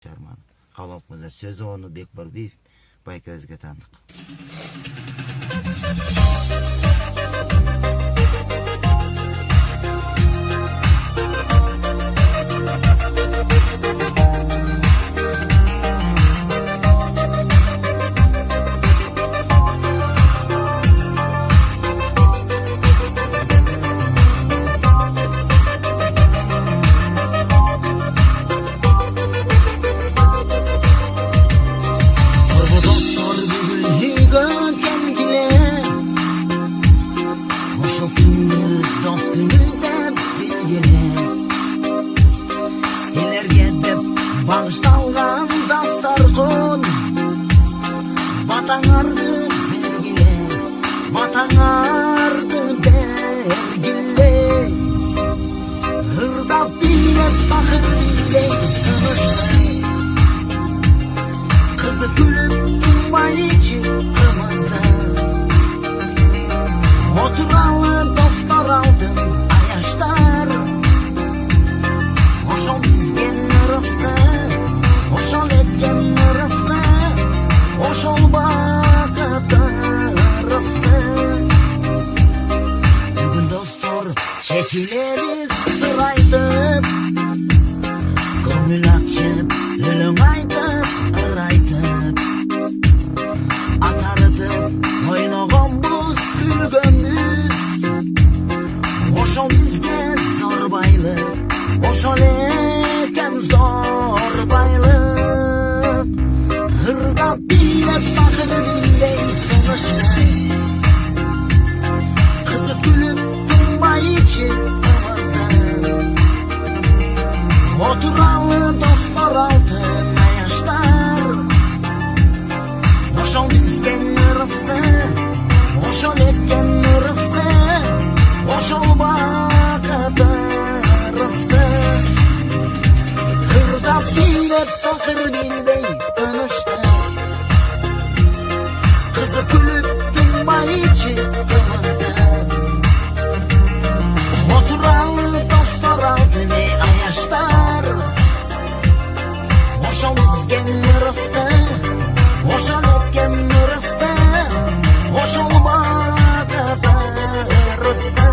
чарман. Халкыбызга сөз ону Бек Борбиев байкөзгө таандык. Ошол күндү дос күнү деп билгиле, силерге деп багышталган дастаркан, батаңарды бергиле, батаңарды бергиле. Ырдап билеп бакыт билей тынычтай, кызы күлүп тумай ичип кымызды. Oturалы достор алдын аяштар, ошол бизген ырысты, ошол эткен ырысты, ошол бакыт ырысты. Бүгүн достор чечилебиз сыр айтып, көңүл ачып, өлөң айтып, ыр айтып, атарытып, ойногонбуз, күлгөнбүз. Ошол бизге зор байлык, ошол экен зор байлык. Ырдап бийлеп бакыт билбей тынычтай, кызы күлүп тынбай ичип кымызды. Отуралы достор алдын аяштар, ошол бизге ырысты, ошол эткен ырысты, ошол бакыт ырысты. Ырдап бийлеп бакыр билбей тынычты, кызы күлүп тынбай ичип кымызды. Отуралы достор алдын аяштар, ошол бизге ырысты, ошол эткен ырысты, ошол бакыт ырысты.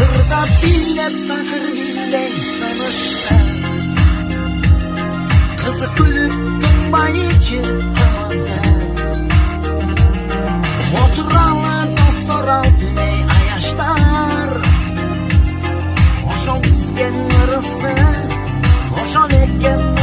Ырдап бийлеп бакыр билбей тынычты, кызы күлүп тынбай ичип кымызды. Отуралы достор алдын аяштар, ошол бизге ырысты, ошол эткен